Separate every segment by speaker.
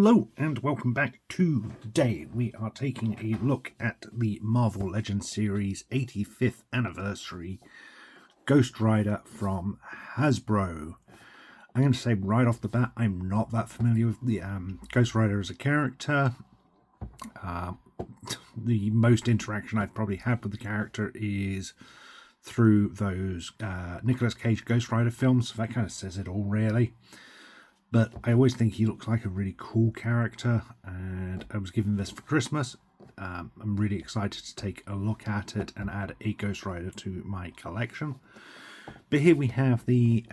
Speaker 1: Hello and welcome back. Today we are taking a look at the Marvel Legends series 85th anniversary Ghost Rider from Hasbro. I'm going to say right off the bat, I'm not that familiar with the Ghost Rider as a character. The most interaction I've probably had with the character is through those Nicolas Cage Ghost Rider films. So that kind of says it all, really. But I always think he looks like a really cool character, and I was given this for Christmas. I'm really excited to take a look at it and add a Ghost Rider to my collection. But here we have the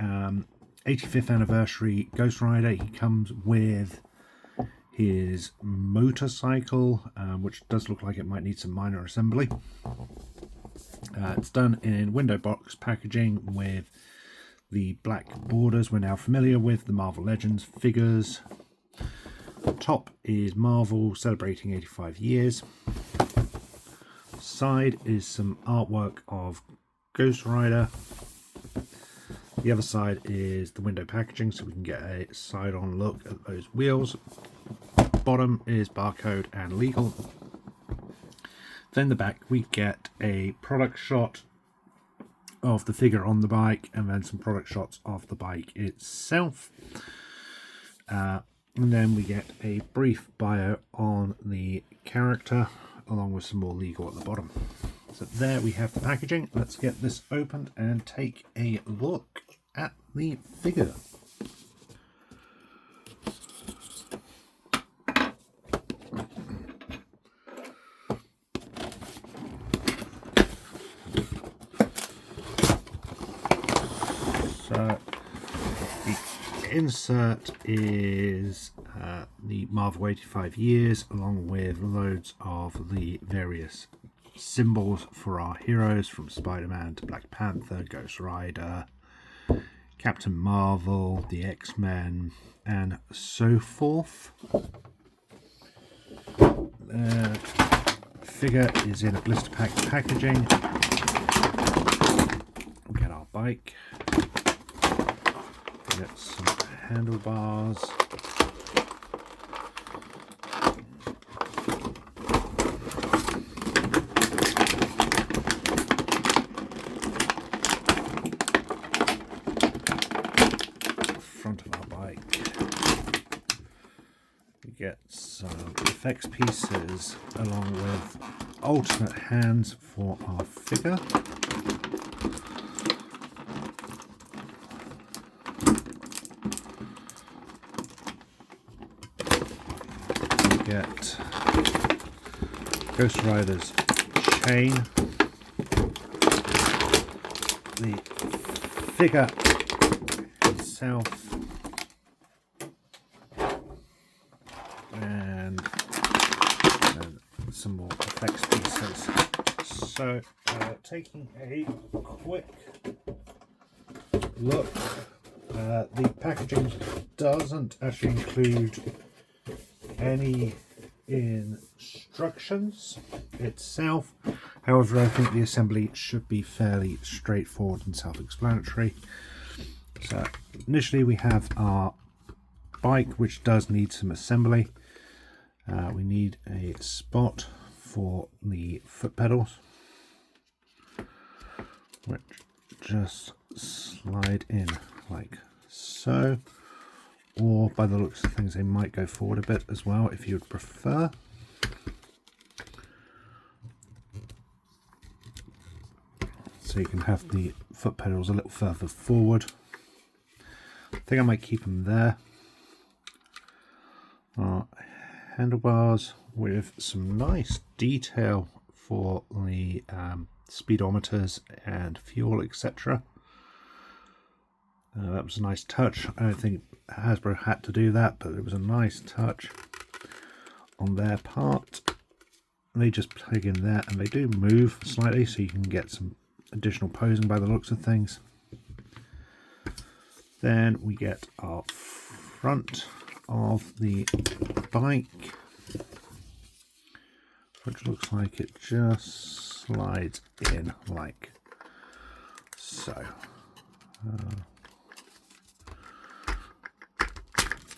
Speaker 1: 85th anniversary Ghost Rider. He comes with his motorcycle, which does look like it might need some minor assembly. It's done in window box packaging with the black borders we're now familiar with, the Marvel Legends figures. Top is Marvel celebrating 85 years. Side is some artwork of Ghost Rider. The other side is the window packaging, so we can get a side-on look at those wheels. Bottom is barcode and legal. Then the back we get a product shot of the figure on the bike, and then some product shots of the bike itself, and then we get a brief bio on the character along with some more legal at the bottom. So there we have the packaging. Let's get this opened and take a look at the figure. So the insert is the Marvel 85 years, along with loads of the various symbols for our heroes, from Spider-Man to Black Panther, Ghost Rider, Captain Marvel, the X-Men, and so forth. The figure is in a blister pack packaging. We get our bike. Get some handlebars. Front of our bike. We get some effects pieces along with alternate hands for our figure. Get Ghost Rider's chain, the figure itself, and some more effects pieces. So taking a quick look, the packaging doesn't actually include any instructions itself. However, I think the assembly should be fairly straightforward and self-explanatory. So initially we have our bike, which does need some assembly. We need a spot for the foot pedals, which just slide in like so. Or by the looks of things, they might go forward a bit as well if you would prefer. So you can have the foot pedals a little further forward. I think I might keep them there. Handlebars with some nice detail for the speedometers and fuel, etc. That was a nice touch. I don't think Hasbro had to do that, but it was a nice touch on their part. They just plug in there, and they do move slightly, so you can get some additional posing by the looks of things. Then we get our front of the bike, which looks like it just slides in like so.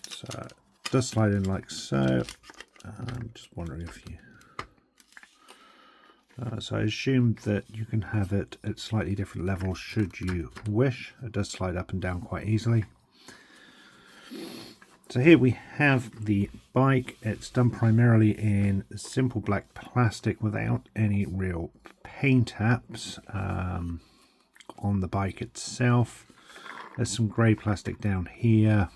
Speaker 1: So does slide in like so. I'm just wondering if you... so I assume that you can have it at slightly different levels should you wish. It does slide up and down quite easily. So here we have the bike. It's done primarily in simple black plastic without any real paint apps on the bike itself. There's some grey plastic down here.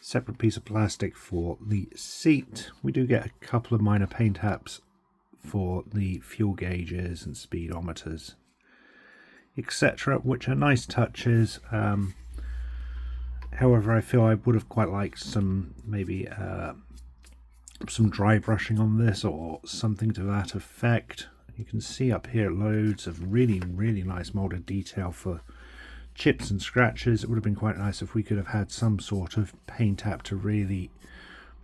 Speaker 1: Separate piece of plastic for the seat. We do get a couple of minor paint apps for the fuel gauges and speedometers, etc., which are nice touches. However, I feel I would have quite liked some, maybe some dry brushing on this or something to that effect. You can see up here loads of really nice molded detail for chips and scratches. It would have been quite nice if we could have had some sort of paint app to really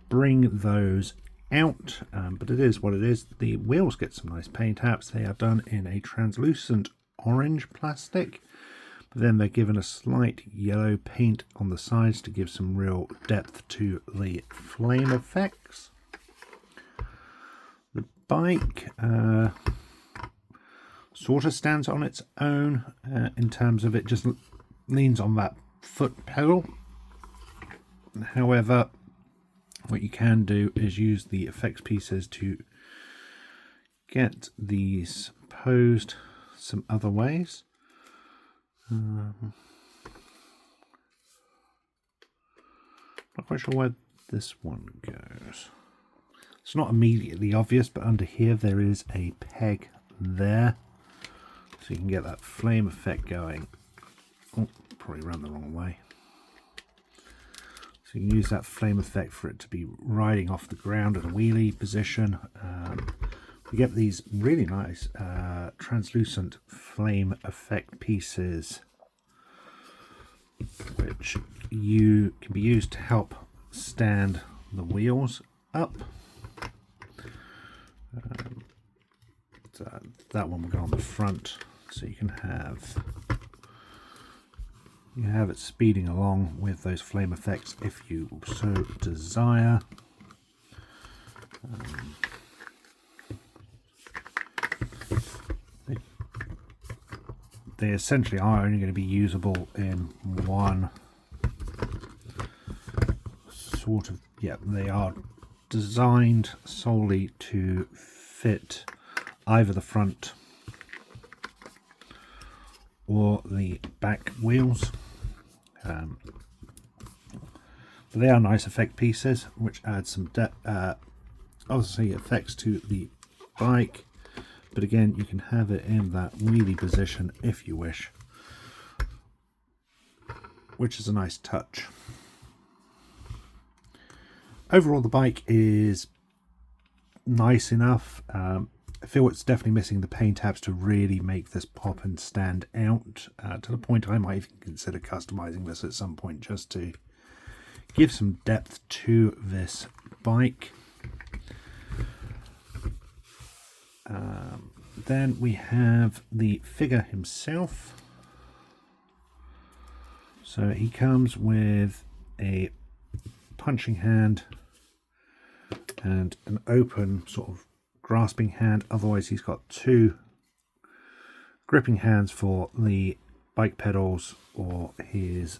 Speaker 1: bring those out, but it is what it is. The wheels get some nice paint apps. They are done in a translucent orange plastic, but then they're given a slight yellow paint on the sides to give some real depth to the flame effects. The bike sort of stands on its own in terms of it just leans on that foot pedal. However, what you can do is use the effects pieces to get these posed some other ways. Not quite sure where this one goes. It's not immediately obvious, but under here there is a peg there, so you can get that flame effect going. Oh, probably ran the wrong way. So you can use that flame effect for it to be riding off the ground at a wheelie position. We get these really nice translucent flame effect pieces, which can be used to help stand the wheels up. So that one will go on the front, so you can have it speeding along with those flame effects if you so desire. They essentially are only going to be usable in one sort of, they are designed solely to fit either the front or the back wheels. But they are nice effect pieces which add some obviously effects to the bike, but again you can have it in that wheelie position if you wish, which is a nice touch. Overall the bike is nice enough. I feel it's definitely missing the paint apps to really make this pop and stand out, to the point I might even consider customizing this at some point just to give some depth to this bike. Then we have the figure himself. So he comes with a punching hand and an open sort of grasping hand. Otherwise he's got two gripping hands for the bike pedals or his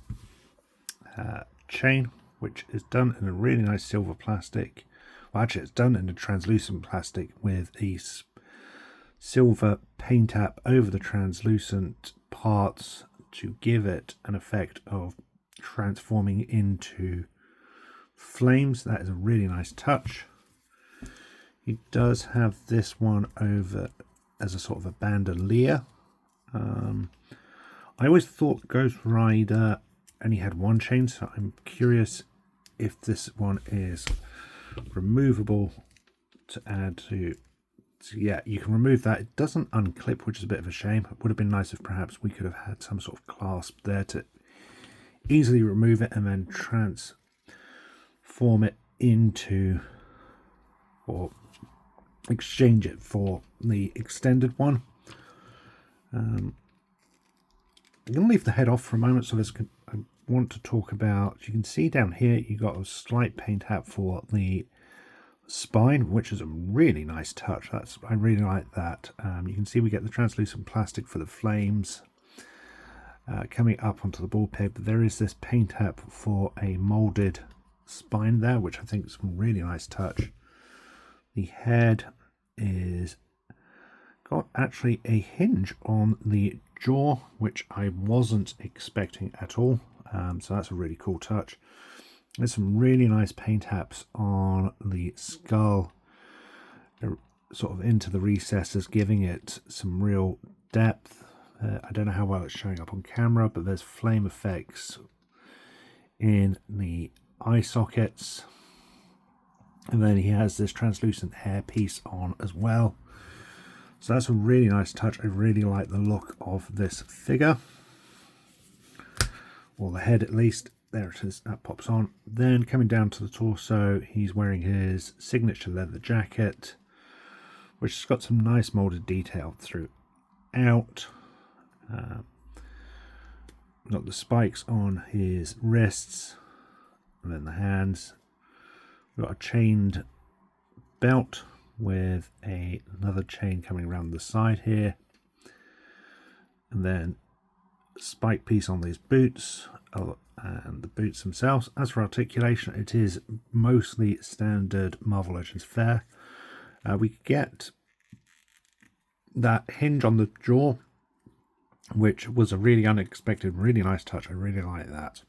Speaker 1: chain, which is done in a really nice silver plastic. Well, actually it's done in a translucent plastic with a silver paint app over the translucent parts to give it an effect of transforming into flames. That is a really nice touch. He does have this one over as a sort of a bandolier. I always thought Ghost Rider only had one chain, so I'm curious if this one is removable to add to. So yeah, you can remove that. It doesn't unclip, which is a bit of a shame. It would have been nice if perhaps we could have had some sort of clasp there to easily remove it and then transform it into, or exchange it for the extended one. I'm going to leave the head off for a moment so I want to talk about, you can see down here you got a slight paint app for the spine, which is a really nice touch. I really like that. You can see we get the translucent plastic for the flames coming up onto the ball peg, but there is this paint app for a molded spine there, which I think is a really nice touch. The head is got actually a hinge on the jaw, which I wasn't expecting at all, so that's a really cool touch. There's some really nice paint apps on the skull, sort of into the recesses, giving it some real depth. I don't know how well it's showing up on camera, but there's flame effects in the eye sockets. And then he has this translucent hair piece on as well. So that's a really nice touch. I really like the look of this figure. Or the head at least. There it is, that pops on. Then coming down to the torso, he's wearing his signature leather jacket, which has got some nice molded detail throughout. Got the spikes on his wrists, and then the hands. We've got a chained belt with another chain coming around the side here, and then spike piece on these boots and the boots themselves. As for articulation, it is mostly standard Marvel Legends fare. We get that hinge on the jaw, which was a really unexpected, really nice touch. I really like that.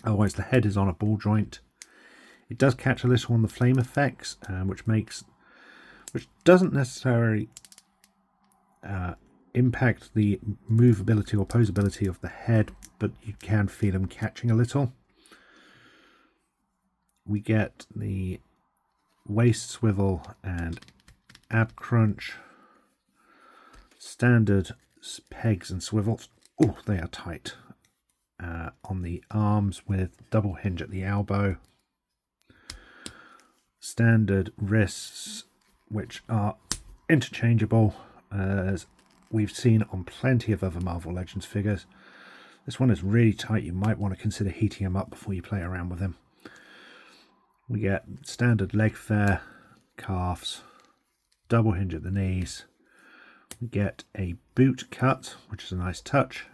Speaker 1: Otherwise, the head is on a ball joint. It does catch a little on the flame effects, which doesn't necessarily impact the movability or posability of the head, but you can feel them catching a little. We get the waist swivel and ab crunch, standard pegs and swivels. Oh, they are tight. On the arms with double hinge at the elbow. Standard wrists, which are interchangeable, as we've seen on plenty of other Marvel Legends figures. This one is really tight. You might want to consider heating him up before you play around with him. We get standard leg fare, calves, double hinge at the knees. We get a boot cut, which is a nice touch.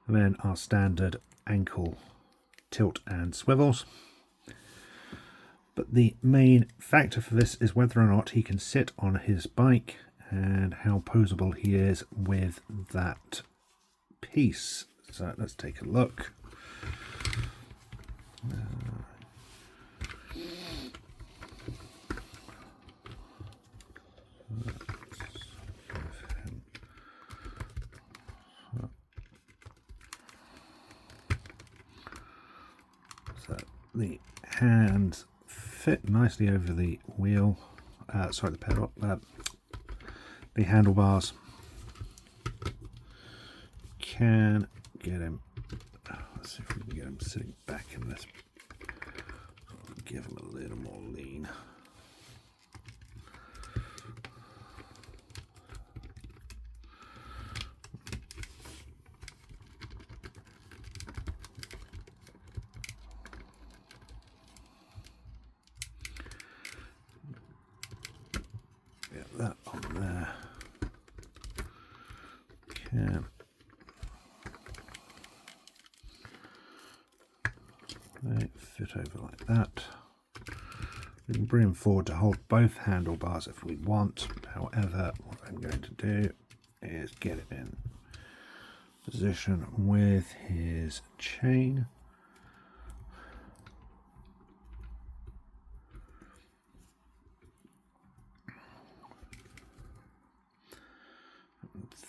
Speaker 1: And then our standard ankle tilt and swivels. But the main factor for this is whether or not he can sit on his bike and how posable he is with that piece. So let's take a look. So the hands fit nicely over the wheel, the pedal, the handlebars. Can get him, let's see if we can get him sitting back in this, give him a little more lean. Get that on there. Can they fit over like that? We can bring him forward to hold both handlebars if we want. However, what I'm going to do is get him in position with his chain.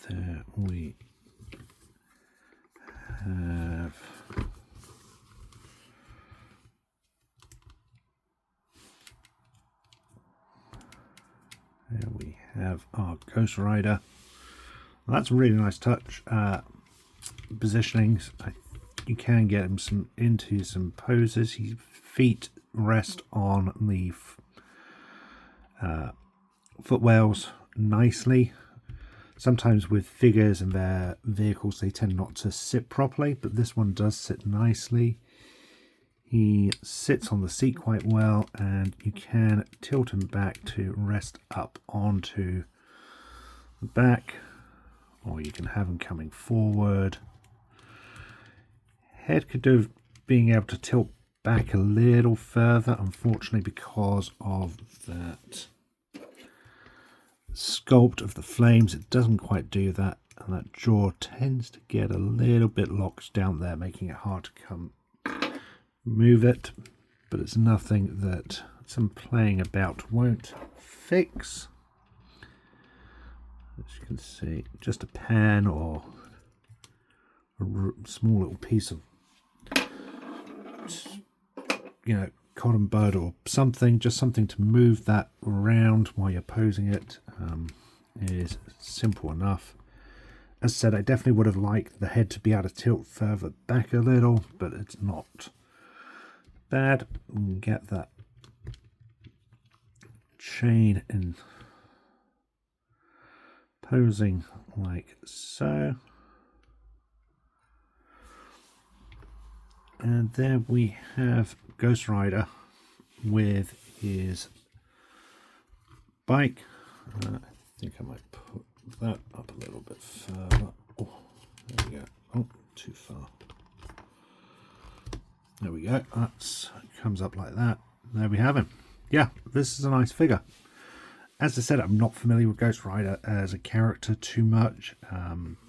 Speaker 1: There we have our Ghost Rider. Well, that's a really nice touch. Positionings, you can get him into some poses. His feet rest on the footwells nicely. Sometimes with figures and their vehicles, they tend not to sit properly, but this one does sit nicely. He sits on the seat quite well, and you can tilt him back to rest up onto the back, or you can have him coming forward. Head could do being able to tilt back a little further, unfortunately, because of that sculpt of the flames. It doesn't quite do that, and that jaw tends to get a little bit locked down there, making it hard to move it, but it's nothing that some playing about won't fix. As you can see, just a pan or a small little piece of, cotton bud or something, just something to move that around while you're posing it, is simple enough. As I said, I definitely would have liked the head to be able to tilt further back a little, but it's not bad. We can get that chain in posing like so. And there we have Ghost Rider with his bike. I think I might put that up a little bit further. Oh, there we go. Oh, too far. There we go. That comes up like that. There we have him. Yeah, this is a nice figure. As I said, I'm not familiar with Ghost Rider as a character too much,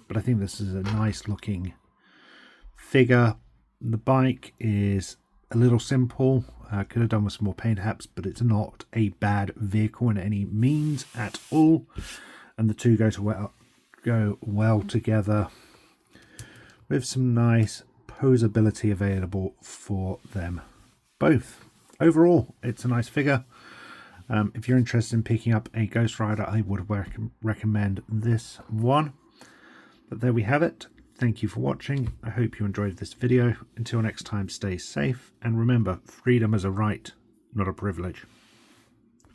Speaker 1: but I think this is a nice looking figure. The bike is a little simple. Could have done with some more paint perhaps, but it's not a bad vehicle in any means at all. And the two go well together with some nice posability available for them both. Overall, it's a nice figure. If you're interested in picking up a Ghost Rider, I would recommend this one. But there we have it. Thank you for watching. I hope you enjoyed this video. Until next time, stay safe, and remember, freedom is a right, not a privilege.